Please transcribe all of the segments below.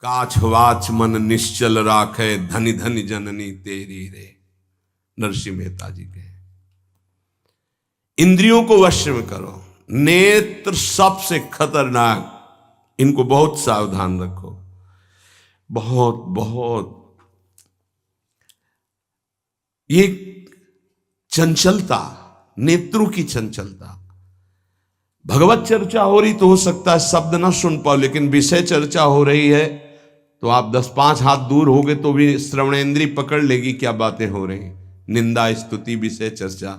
काछ वाच मन निश्चल राखे, धनि धनि जननी तेरी रे। नरसिंह मेहता जी के। इंद्रियों को वश में करो। नेत्र सबसे खतरनाक, इनको बहुत सावधान रखो। बहुत बहुत ये चंचलता, नेत्रों की चंचलता। भगवत चर्चा हो रही तो हो सकता है शब्द ना सुन पाओ, लेकिन विषय चर्चा हो रही है तो आप 10-5 हाथ दूर होगे तो भी श्रवणेंद्री पकड़ लेगी क्या बातें हो रही। निंदा, स्तुति, विषय चर्चा।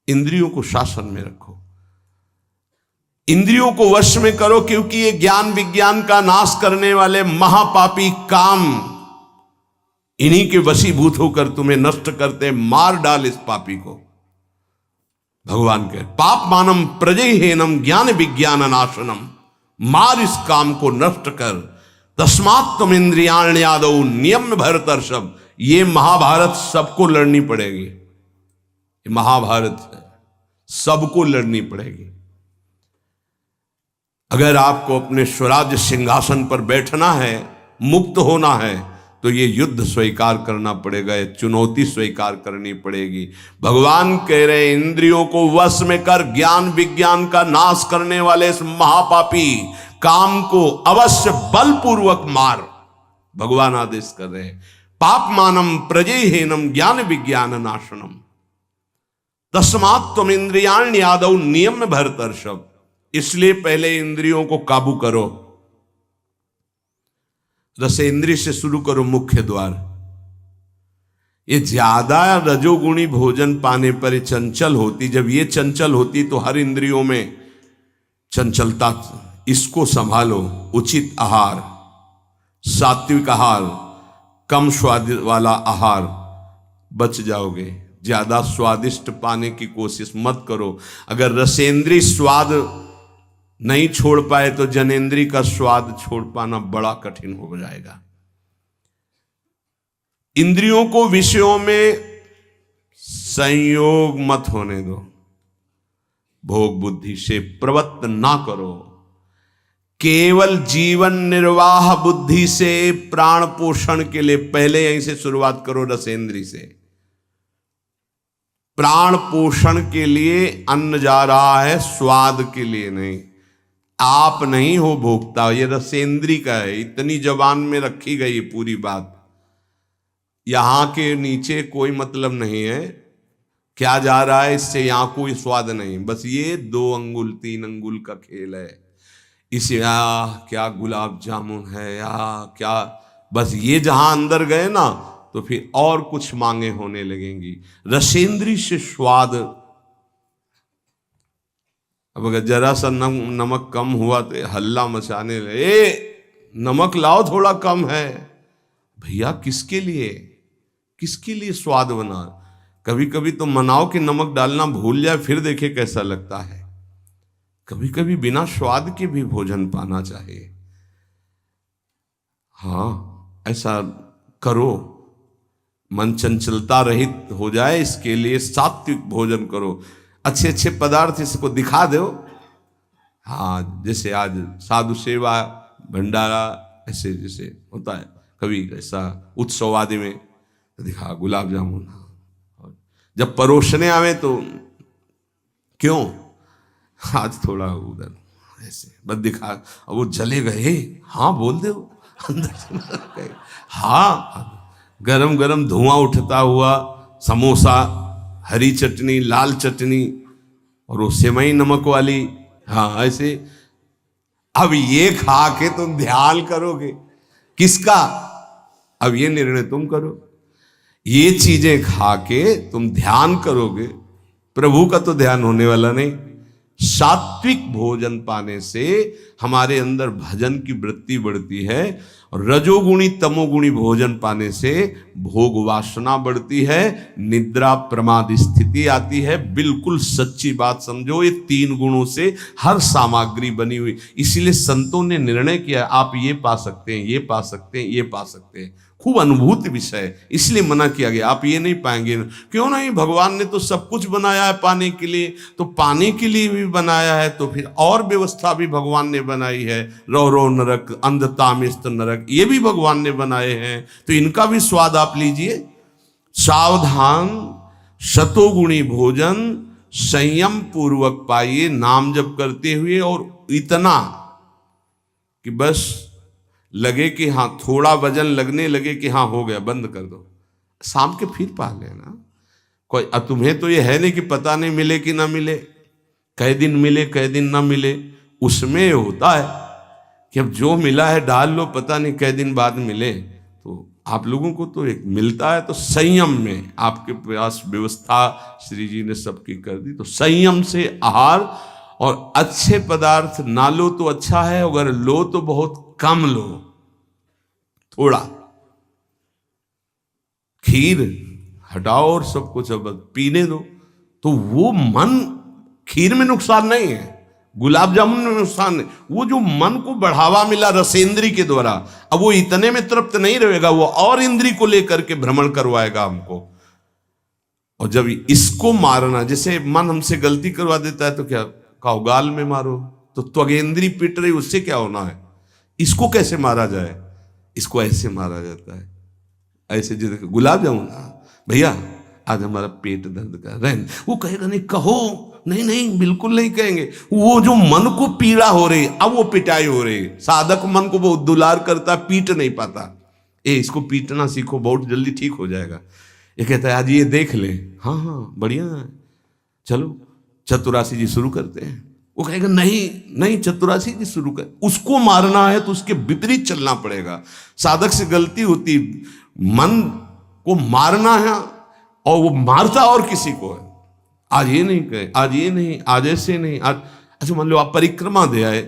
इंद्रियों को शासन में रखो, इंद्रियों को वश में करो, क्योंकि ये ज्ञान विज्ञान का नाश करने वाले महापापी काम इन्हीं के वशीभूत होकर तुम्हें नष्ट करते। मार डाल इस पापी को। भगवान कहे पाप मानम प्रजहेनम ज्ञान विज्ञान नाशनम। मार इस काम को, नष्ट कर। तस्मात् तुम इंद्रियाण्यादौ नियम भरतर्षभ। ये महाभारत सबको लड़नी पड़ेगी। ये महाभारत है, सबको लड़नी पड़ेगी। अगर आपको अपने स्वराज्य सिंहासन पर बैठना है, मुक्त होना है, तो ये युद्ध स्वीकार करना पड़ेगा, ये चुनौती स्वीकार करनी पड़ेगी। भगवान कह रहे इंद्रियों को वश में कर, ज्ञान विज्ञान का नाश करने वाले इस महापापी काम को अवश्य बलपूर्वक मार। भगवान आदेश कर रहे हैं पाप मानम प्रजहेनम ज्ञान विज्ञान नाशनम। तस्मात् तुम इंद्रियाण्यादौ नियम भरतर्षभ। इसलिए पहले इंद्रियों को काबू करो। रसेंद्रिय से शुरू करो, मुख्य द्वार। ये ज्यादा रजोगुणी भोजन पाने पर चंचल होती। जब ये चंचल होती तो हर इंद्रियों में चंचलता। इसको संभालो। उचित आहार, सात्विक आहार, कम स्वाद वाला आहार, बच जाओगे। ज्यादा स्वादिष्ट पाने की कोशिश मत करो। अगर रसेंद्रिय स्वाद नहीं छोड़ पाए तो जनेंद्री का स्वाद छोड़ पाना बड़ा कठिन हो जाएगा। इंद्रियों को विषयों में संयोग मत होने दो। भोग बुद्धि से प्रवृत्त ना करो। केवल जीवन निर्वाह बुद्धि से प्राण पोषण के लिए पहले यहीं से शुरुआत करो, रसेंद्री से। प्राण पोषण के लिए अन्न जा रहा है, स्वाद के लिए नहीं। आप नहीं हो भोक्ता, ये रसेंद्री का है। इतनी जबान में रखी गई पूरी बात। यहां के नीचे कोई मतलब नहीं है क्या जा रहा है, इससे यहां कोई स्वाद नहीं। बस ये 2 अंगुल 3 अंगुल का खेल है। इसे क्या गुलाब जामुन है या क्या, बस ये जहां अंदर गए ना तो फिर और कुछ मांगे होने लगेंगी। रसेंद्री से स्वाद। अब अगर जरा सा नमक कम हुआ तो हल्ला मचाने लगे, नमक लाओ थोड़ा कम है। भैया किसके लिए, किसके लिए स्वाद बना। कभी कभी तो मनाओ कि नमक डालना भूल जाए, फिर देखे कैसा लगता है। कभी कभी बिना स्वाद के भी भोजन पाना चाहिए। हाँ, ऐसा करो। मन चंचलता रहित हो जाए, इसके लिए सात्विक भोजन करो। अच्छे अच्छे पदार्थ इसको दिखा दो। हाँ, जैसे आज साधु सेवा भंडारा ऐसे जैसे होता है, कभी ऐसा उत्सव आदि में दिखा गुलाब जामुन। जब परोसने आवे तो क्यों आज थोड़ा उधर ऐसे बस दिखा, और वो चले गए। हाँ बोल दो अंदर से। हाँ, गरम गरम धुआं उठता हुआ समोसा, हरी चटनी, लाल चटनी और वो सेवई नमक वाली। हाँ ऐसे। अब ये खा के तुम ध्यान करोगे किसका, अब ये निर्णय तुम करो। ये चीजें खा के तुम ध्यान करोगे, प्रभु का तो ध्यान होने वाला नहीं। सात्विक भोजन पाने से हमारे अंदर भजन की वृत्ति बढ़ती है, और रजोगुणी तमोगुणी भोजन पाने से भोग वासना बढ़ती है, निद्रा प्रमाद स्थिति आती है। बिल्कुल सच्ची बात समझो, ये 3 गुणों से हर सामग्री बनी हुई। इसीलिए संतों ने निर्णय किया आप ये पा सकते हैं, ये पा सकते हैं, ये पा सकते हैं। खूब अनुभूति विषय है, इसलिए मना किया गया। आप ये नहीं पाएंगे। क्यों नहीं, भगवान ने तो सब कुछ बनाया है पाने के लिए, तो पाने के लिए भी बनाया है, तो फिर और व्यवस्था भी भगवान ने बनाई है। रो रो नरक, अंधतामिस्त नरक, ये भी भगवान ने बनाए हैं, तो इनका भी स्वाद आप लीजिए। सावधान, शतोगुणी भोजन संयम पूर्वक पाइए, नाम जप करते हुए, और इतना कि बस लगे कि हाँ, थोड़ा वजन लगने लगे कि हाँ हो गया, बंद कर दो, शाम के फिर पा लेना। कोई तुम्हें तो ये है नहीं कि पता नहीं मिले कि ना मिले, कई दिन मिले कई दिन ना मिले। उसमें होता है कि अब जो मिला है डाल लो, पता नहीं कई दिन बाद मिले। तो आप लोगों को तो एक मिलता है, तो संयम में आपके पास व्यवस्था श्री जी ने सबकी कर दी। तो संयम से आहार, और अच्छे पदार्थ ना लो तो अच्छा है, अगर लो तो बहुत कम लो, थोड़ा। खीर हटाओ और सब कुछ अब पीने दो, तो वो मन, खीर में नुकसान नहीं है, गुलाब जामुन में नुकसान नहीं, वो जो मन को बढ़ावा मिला रसेंद्री के द्वारा, अब वो इतने में तृप्त नहीं रहेगा, वो और इंद्री को लेकर के भ्रमण करवाएगा हमको। और जब इसको मारना, जैसे मन हमसे गलती करवा देता है तो क्या कहो, गाल में मारो, तो त्वगेंद्री पिट रही, उससे क्या होना है। इसको कैसे मारा जाए, इसको ऐसे मारा जाता है, ऐसे। जैसे गुलाब जामुन, भैया आज हमारा पेट दर्द कर रहा है, वो कहेगा नहीं, कहो नहीं नहीं, बिल्कुल नहीं कहेंगे। वो जो मन को पीड़ा हो रही, अब वो पिटाई हो रही। साधक मन को वो दुलार करता, पीट नहीं पाता। इसको पीटना सीखो, बहुत जल्दी ठीक हो जाएगा। ये कहता है आज ये देख ले, हाँ हाँ बढ़िया है, चलो चतुरासी जी शुरू करते हैं। वो कहेगा नहीं नहीं, चतुरासी जी शुरू कर। उसको मारना है तो उसके विपरीत चलना पड़ेगा। साधक से गलती होती, मन को मारना है, और वो मारता और किसी को है। आज ये नहीं कहे, आज ये नहीं, आज ऐसे नहीं, आज अच्छा। मान लो आप परिक्रमा दे आए,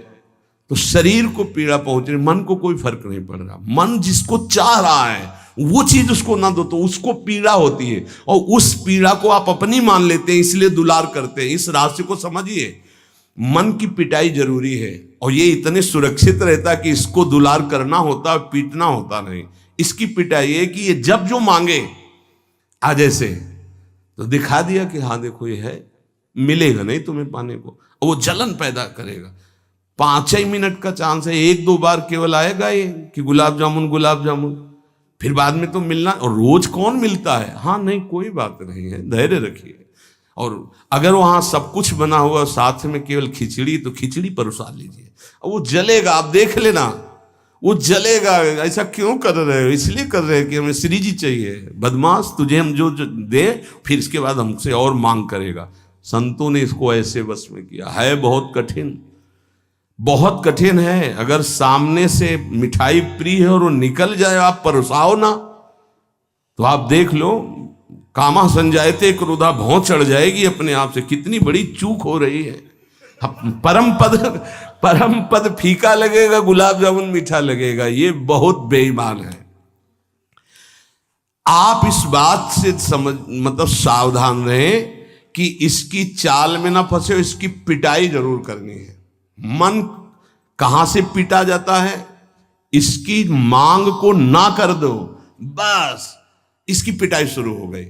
तो शरीर को पीड़ा पहुंच रही, मन को कोई फर्क नहीं पड़ रहा। मन जिसको चाह रहा है वो चीज उसको ना दो तो उसको पीड़ा होती है, और उस पीड़ा को आप अपनी मान लेते हैं, इसलिए दुलार करते हैं। इस रहस्य को समझिए, मन की पिटाई जरूरी है, और ये इतने सुरक्षित रहता है कि इसको दुलार करना होता है, पीटना होता नहीं। इसकी पिटाई है कि ये जब जो मांगे आज ऐसे, तो दिखा दिया कि हाँ देखो ये है, मिलेगा नहीं तुम्हें पाने को, और वो जलन पैदा करेगा। 5 ही मिनट का चांस है, 1-2 बार केवल आएगा ये कि गुलाब जामुन गुलाब जामुन, फिर बाद में तो मिलना। और रोज कौन मिलता है, हाँ नहीं कोई बात नहीं है, धैर्य रखिए। और अगर वहां सब कुछ बना हुआ साथ में केवल खिचड़ी, तो खिचड़ी परोसा लीजिए, और वो जलेगा, आप देख लेना वो जलेगा। ऐसा क्यों कर रहे हो, इसलिए कर रहे हैं कि हमें श्री जी चाहिए। बदमाश, तुझे हम जो दे, फिर इसके बाद हमसे और मांग करेगा। संतों ने इसको ऐसे बस में किया है। बहुत कठिन, बहुत कठिन है। अगर सामने से मिठाई प्रिय है और वो निकल जाए, आप परोसाओ ना, तो आप देख लो, कामा संजायते क्रोधा, भौं चढ़ जाएगी अपने आप से। कितनी बड़ी चूक हो रही है। परम पद फीका लगेगा, गुलाब जामुन मीठा लगेगा, ये बहुत बेईमान है। आप इस बात से समझ, मतलब सावधान रहें कि इसकी चाल में ना फंसे, इसकी पिटाई जरूर करनी है। मन कहां से पीटा जाता है, इसकी मांग को ना कर दो, बस इसकी पिटाई शुरू हो गई।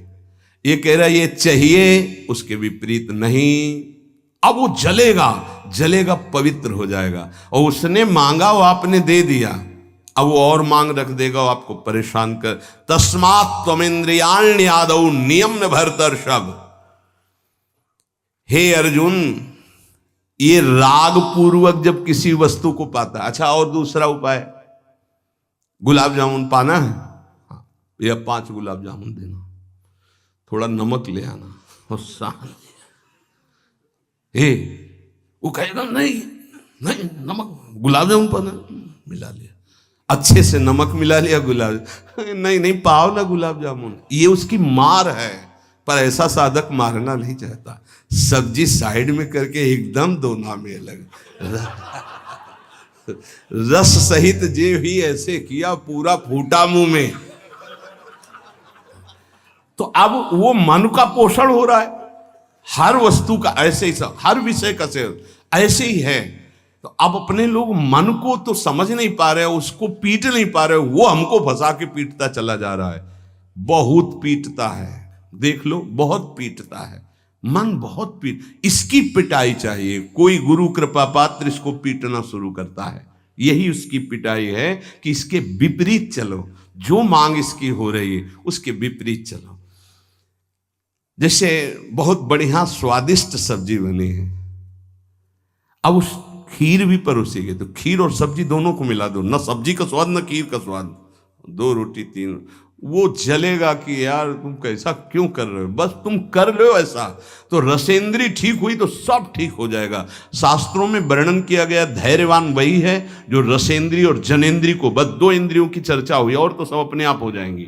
ये कह रहा है ये चाहिए, उसके विपरीत नहीं। अब वो जलेगा, जलेगा, पवित्र हो जाएगा। और उसने मांगा, वो आपने दे दिया, अब वो और मांग रख देगा, वो आपको परेशान कर। तस्मात् त्वमिन्द्रियाण्यादौ नियम्य भरतर्षभ। हे अर्जुन, ये राग पूर्वक जब किसी वस्तु को पाता है। अच्छा, और दूसरा उपाय, गुलाब जामुन पाना है, हाँ, या 5 गुलाब जामुन देना, थोड़ा नमक ले आना, और वो कहेगा नहीं नहीं, नमक, गुलाब जामुन पाना, मिला लिया, अच्छे से नमक मिला लिया, गुलाब नहीं नहीं, पाओ ना गुलाब जामुन। ये उसकी मार है, पर ऐसा साधक मारना नहीं चाहता। सब्जी साइड में करके एकदम दोना में अलग, रस सहित जे ही ऐसे किया, पूरा फूटा मुंह में। तो अब वो मन का पोषण हो रहा है। हर वस्तु का ऐसे ही, सब हर विषय का सेवन ऐसे ही है। तो अब अपने लोग मन को तो समझ नहीं पा रहे, उसको पीट नहीं पा रहे, वो हमको फंसा के पीटता चला जा रहा है। बहुत पीटता है, देख लो, बहुत पीटता है मन, बहुत इसकी पिटाई चाहिए। कोई गुरु कृपा पात्र इसको पीटना शुरू करता है, यही उसकी पिटाई है कि इसके विपरीत चलो, जो मांग इसकी हो रही है उसके विपरीत चलो। जैसे बहुत बढ़िया स्वादिष्ट सब्जी बनी है, अब उस खीर भी परोसी गई, तो खीर और सब्जी दोनों को मिला दो, न सब्जी का स्वाद न खीर का स्वाद, 2 रोटी 3, वो जलेगा कि यार तुम कैसा क्यों कर रहे हो, बस तुम कर लो ऐसा, तो रसेंद्री ठीक हुई तो सब ठीक हो जाएगा। शास्त्रों में वर्णन किया गया धैर्यवान वही है जो रसेंद्री और जनेंद्री को, बस 2 इंद्रियों की चर्चा हुई और तो सब अपने आप हो जाएंगी।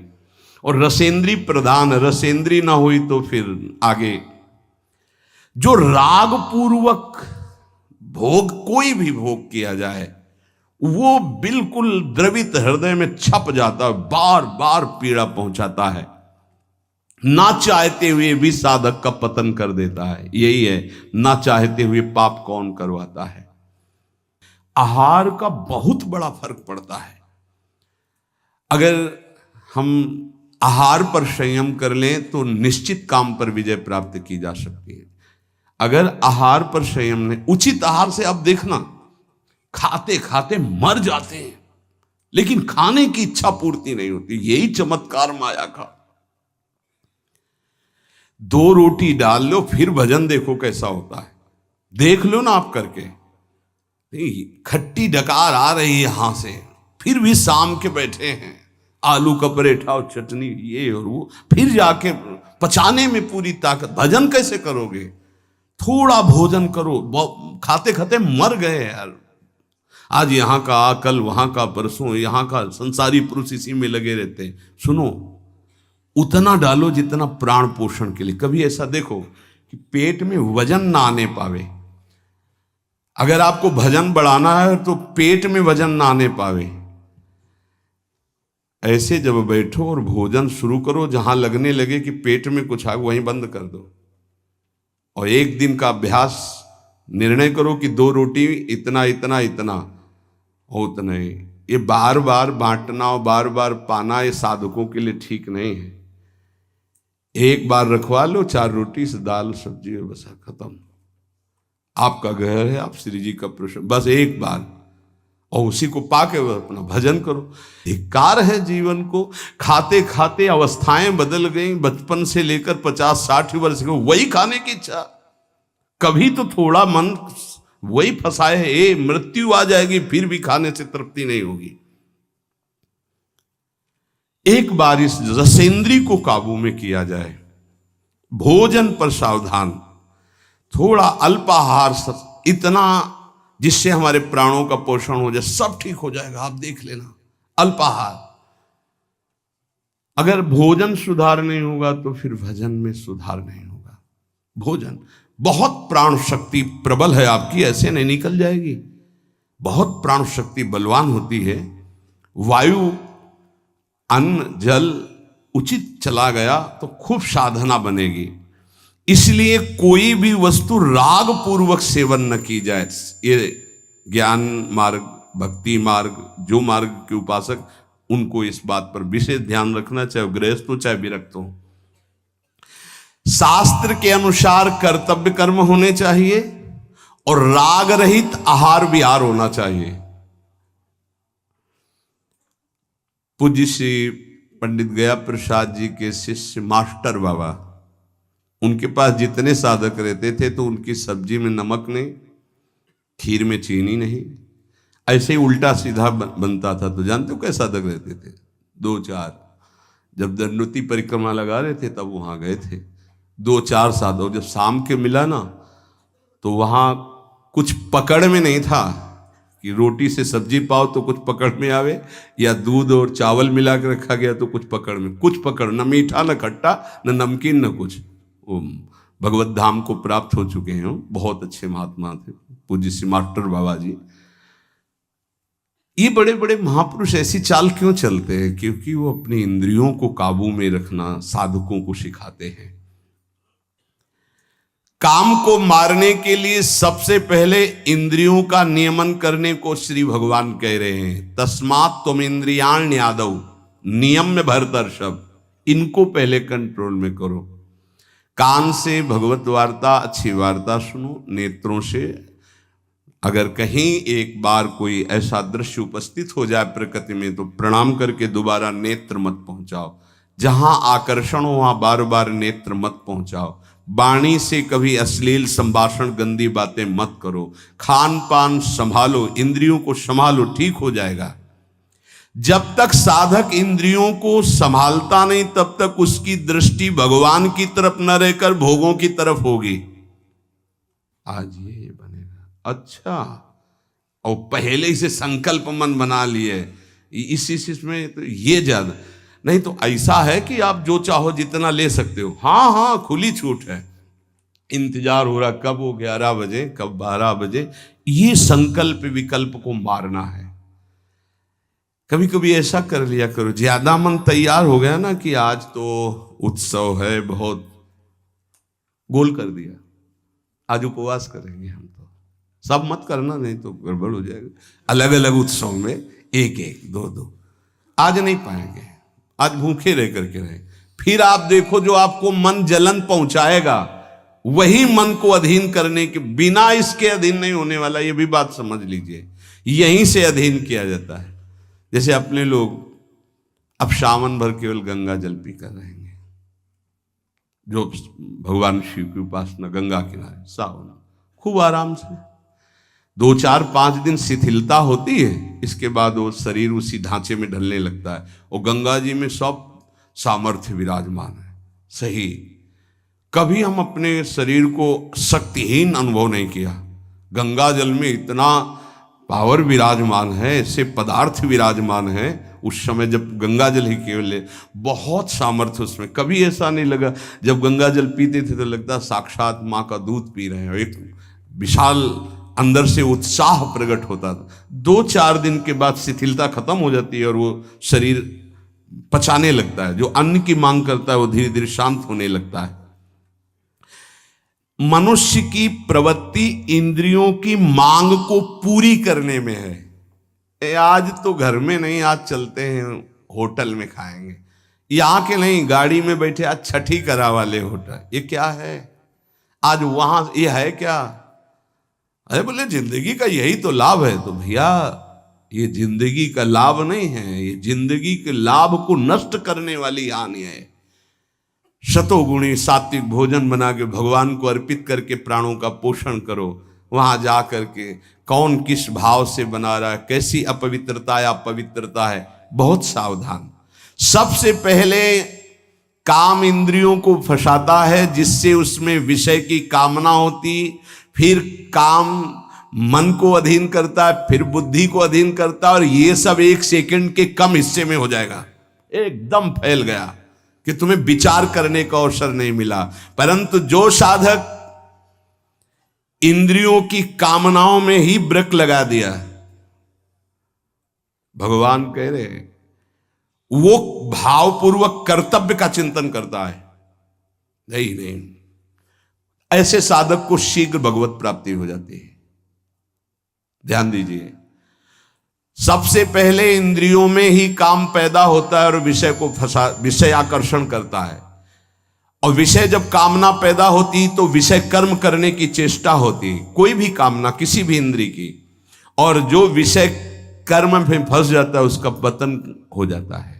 और रसेंद्री प्रधान, रसेंद्री ना हुई तो फिर आगे जो राग पूर्वक भोग, कोई भी भोग किया जाए वो बिल्कुल द्रवित हृदय में छप जाता है, बार बार पीड़ा पहुंचाता है, ना चाहते हुए भी साधक का पतन कर देता है। यही है, ना चाहते हुए पाप कौन करवाता है। आहार का बहुत बड़ा फर्क पड़ता है। अगर हम आहार पर संयम कर लें तो निश्चित काम पर विजय प्राप्त की जा सकती है। अगर आहार पर संयम ने, उचित आहार से आप देखना खाते खाते मर जाते हैं, लेकिन खाने की इच्छा पूर्ति नहीं होती। यही चमत्कार माया का। 2 रोटी डाल लो फिर भजन देखो कैसा होता है, देख लो ना आप करके। खट्टी डकार आ रही है यहां से, फिर भी शाम के बैठे हैं, आलू का पराठा और चटनी ये और वो, फिर जाके पचाने में पूरी ताकत। भजन कैसे करोगे? थोड़ा भोजन करो, खाते खाते मर गए यार। आज यहाँ का, कल वहां का, परसों यहाँ का, संसारी पुरुष इसी में लगे रहते हैं। सुनो, उतना डालो जितना प्राण पोषण के लिए। कभी ऐसा देखो कि पेट में वजन ना आने पावे। अगर आपको भजन बढ़ाना है तो पेट में वजन ना आने पावे, ऐसे जब बैठो और भोजन शुरू करो, जहां लगने लगे कि पेट में कुछ आ, वहीं बंद कर दो। और 1 दिन का अभ्यास, निर्णय करो कि 2 रोटी इतना इतना इतना और उतना ही। ये बार बार बांटना और बार बार पाना ये साधकों के लिए ठीक नहीं है। एक बार रखवा लो 4 रोटी से दाल सब्जी और बस खत्म। आपका घर है, आप श्री जी का प्रश्न, बस एक बार, और उसी को पाके अपना भजन करो। धिक्कार है जीवन को, खाते खाते अवस्थाएं बदल गई, बचपन से लेकर 50-60 वर्ष के वही खाने की इच्छा। कभी तो थोड़ा मन वही फंसाए है, मृत्यु आ जाएगी फिर भी खाने से तृप्ति नहीं होगी। एक बार इस रसेंद्री को काबू में किया जाए, भोजन पर सावधान, थोड़ा अल्पाहार, इतना जिससे हमारे प्राणों का पोषण हो जाए, सब ठीक हो जाएगा। आप देख लेना, अल्पाहार। अगर भोजन सुधार नहीं होगा तो फिर भजन में सुधार नहीं होगा। भोजन, बहुत प्राण शक्ति प्रबल है आपकी, ऐसे नहीं निकल जाएगी। बहुत प्राण शक्ति बलवान होती है। वायु, अन्न, जल उचित चला गया तो खूब साधना बनेगी। इसलिए कोई भी वस्तु राग पूर्वक सेवन न की जाए। ये ज्ञान मार्ग, भक्ति मार्ग, जो मार्ग के उपासक, उनको इस बात पर विशेष ध्यान रखना, चाहे गृहस्थ हो चाहे विरक्त हो। शास्त्र के अनुसार कर्तव्य कर्म होने चाहिए और राग रहित आहार विहार होना चाहिए। पूज्य श्री पंडित गया प्रसाद जी के शिष्य मास्टर बाबा, उनके पास जितने साधक रहते थे तो उनकी सब्जी में नमक नहीं, खीर में चीनी नहीं, ऐसे ही उल्टा सीधा बनता था। तो जानते हो कैसे साधक रहते थे? 2-4, जब दंडोती परिक्रमा लगा रहे थे तब वहां गए थे 2-4 साधक। जब शाम के मिला ना तो वहां कुछ पकड़ में नहीं था कि रोटी से सब्जी पाओ तो कुछ पकड़ में आवे, या दूध और चावल मिला के रखा गया तो कुछ पकड़ में, कुछ पकड़, न मीठा न खट्टा न नमकीन न कुछ। वो भगवत धाम को प्राप्त हो चुके हैं, बहुत अच्छे महात्मा थे पूज्य श्री मास्टर बाबा जी। ये बड़े बड़े महापुरुष ऐसी चाल क्यों चलते हैं? क्योंकि वो अपनी इंद्रियों को काबू में रखना साधकों को सिखाते हैं। काम को मारने के लिए सबसे पहले इंद्रियों का नियमन करने को श्री भगवान कह रहे हैं। तस्मात् तुम इंद्रियाण यादव, नियम में भरतर्षभ, इनको पहले कंट्रोल में करो। कान से भगवत वार्ता, अच्छी वार्ता सुनो। नेत्रों से अगर कहीं एक बार कोई ऐसा दृश्य उपस्थित हो जाए प्रकृति में तो प्रणाम करके दोबारा नेत्र मत पहुंचाओ। जहां आकर्षण हो वहां बार बार नेत्र मत पहुंचाओ। वाणी से कभी अश्लील संभाषण, गंदी बातें मत करो। खान पान संभालो, इंद्रियों को संभालो, ठीक हो जाएगा। जब तक साधक इंद्रियों को संभालता नहीं तब तक उसकी दृष्टि भगवान की तरफ न रहकर भोगों की तरफ होगी। आज ये बनेगा, अच्छा, और पहले से संकल्प मन बना लिए इस में तो ये ज्यादा नहीं। तो ऐसा है कि आप जो चाहो जितना ले सकते हो। हाँ हाँ, खुली छूट है। इंतजार हो रहा कब हो 11 बजे, कब 12 बजे। ये संकल्प विकल्प को मारना है। कभी कभी ऐसा कर लिया करो, ज्यादा मन तैयार हो गया ना कि आज तो उत्सव है, बहुत गोल कर दिया, आज उपवास करेंगे हम, तो सब मत करना, नहीं तो गड़बड़ हो जाएगा। अलग अलग उत्सव में एक एक दो दो आज नहीं पाएंगे, आज भूखे रह करके रहे। फिर आप देखो जो आपको मन जलन पहुंचाएगा वही मन को अधीन करने के बिना इसके अधीन नहीं होने वाला। ये भी बात समझ लीजिए, यहीं से अधीन किया जाता है। जैसे अपने लोग अब सावन भर केवल गंगा जल पी कर रहेंगे, जो भगवान शिव की उपासना गंगा किनारे सावन खूब आराम से 2 4 5 दिन शिथिलता होती है, इसके बाद वो शरीर उसी ढांचे में ढलने लगता है और गंगा जी में सब सामर्थ्य विराजमान है। सही, कभी हम अपने शरीर को शक्तिहीन अनुभव नहीं किया। गंगा जल में इतना पावर विराजमान है, ऐसे पदार्थ विराजमान है। उस समय जब गंगा जल ही केवल बहुत सामर्थ्य उसमें, कभी ऐसा नहीं लगा। जब गंगा जल पीते थे तो लगता साक्षात माँ का दूध पी रहे हैं, एक विशाल अंदर से उत्साह प्रकट होता था। 2 4 दिन के बाद शिथिलता खत्म हो जाती है और वो शरीर पचाने लगता है। जो अन्न की मांग करता है वो धीरे धीरे शांत होने लगता है। मनुष्य की प्रवृत्ति इंद्रियों की मांग को पूरी करने में है। आज तो घर में नहीं, आज चलते हैं होटल में खाएंगे, यहाँ के नहीं, गाड़ी में बैठे आज छठी करा वाले होटल, ये क्या है आज वहां, ये है क्या? अरे बोले जिंदगी का यही तो लाभ है। तो भैया ये जिंदगी का लाभ नहीं है, ये जिंदगी के लाभ को नष्ट करने वाली हानि है। शतोगुणी सात्विक भोजन बना के भगवान को अर्पित करके प्राणों का पोषण करो। वहां जा करके कौन किस भाव से बना रहा है, कैसी अपवित्रता या पवित्रता है, बहुत सावधान। सबसे पहले काम इंद्रियों को फंसाता है, जिससे उसमें विषय की कामना होती, फिर काम मन को अधीन करता है, फिर बुद्धि को अधीन करता है, और ये सब 1 सेकंड के कम हिस्से में हो जाएगा। एकदम फैल गया कि तुम्हें विचार करने का अवसर नहीं मिला। परंतु जो साधक इंद्रियों की कामनाओं में ही ब्रेक लगा दिया, भगवान कह रहे वो भावपूर्वक कर्तव्य का चिंतन करता है, नहीं, ऐसे साधक को शीघ्र भगवत प्राप्ति हो जाती है। ध्यान दीजिए, सबसे पहले इंद्रियों में ही काम पैदा होता है और विषय को विषय आकर्षण करता है। और विषय जब कामना पैदा होती तो विषय कर्म करने की चेष्टा होती, कोई भी कामना किसी भी इंद्रिय की, और जो विषय कर्म में फंस जाता है उसका पतन हो जाता है।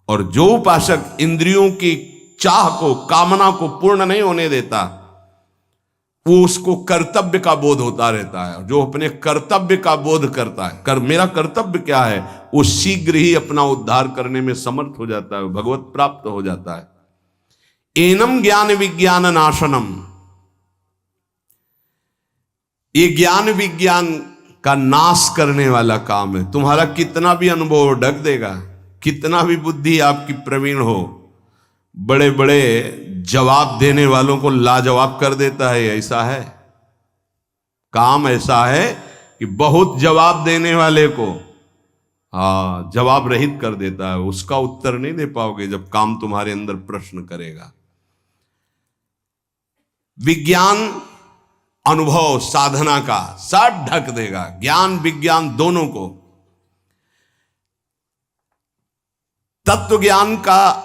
और जो उपासक इंद्रियों की चाह को, कामना को पूर्ण नहीं होने देता, वो उसको कर्तव्य का बोध होता रहता है। जो अपने कर्तव्य का बोध करता है, मेरा कर्तव्य क्या है, वो शीघ्र ही अपना उद्धार करने में समर्थ हो जाता है, भगवत प्राप्त हो जाता है। एनम ज्ञान विज्ञान नाशनम, ये ज्ञान विज्ञान का नाश करने वाला काम है। तुम्हारा कितना भी अनुभव ढक देगा, कितना भी बुद्धि आपकी प्रवीण हो, बड़े बड़े जवाब देने वालों को लाजवाब कर देता है। ऐसा है, काम ऐसा है कि बहुत जवाब देने वाले को जवाब रहित कर देता है। उसका उत्तर नहीं दे पाओगे जब काम तुम्हारे अंदर प्रश्न करेगा। विज्ञान अनुभव साधना का सब ढक देगा, ज्ञान विज्ञान दोनों को। तत्व ज्ञान का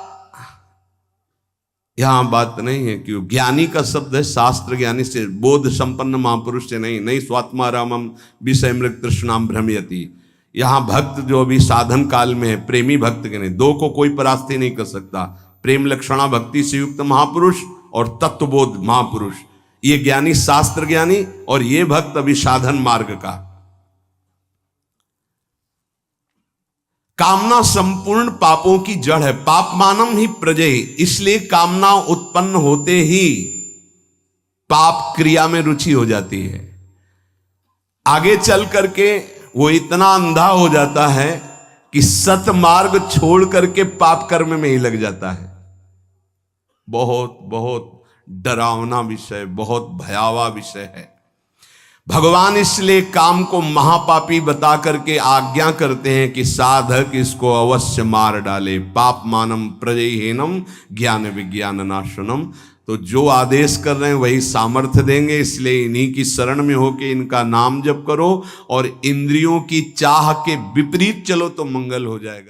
यहां बात नहीं है कि ज्ञानी का शब्द है शास्त्र ज्ञानी से, बोध संपन्न महापुरुष से नहीं स्वात्मारामम विषय मृग तृष्णाम भ्रमयति। यहां भक्त जो अभी साधन काल में है, प्रेमी भक्त के नहीं, दो को कोई परास्ती नहीं कर सकता। प्रेम लक्षणा भक्ति से युक्त महापुरुष और तत्वबोध महापुरुष, ये ज्ञानी शास्त्र ज्ञानी, और ये भक्त अभी साधन मार्ग का। कामना संपूर्ण पापों की जड़ है, पाप मानम ही प्रजय, इसलिए कामना उत्पन्न होते ही पाप क्रिया में रुचि हो जाती है। आगे चल करके वो इतना अंधा हो जाता है कि सतमार्ग छोड़ करके पाप कर्म में ही लग जाता है। बहुत बहुत डरावना विषय, बहुत भयावह विषय है। भगवान इसलिए काम को महापापी बता करके आज्ञा करते हैं कि साधक इसको अवश्य मार डाले। पाप मानम प्रजयहीनम ज्ञान विज्ञान नाशनम। तो जो आदेश कर रहे हैं वही सामर्थ्य देंगे, इसलिए इन्हीं की शरण में होके इनका नाम जप करो और इंद्रियों की चाह के विपरीत चलो तो मंगल हो जाएगा।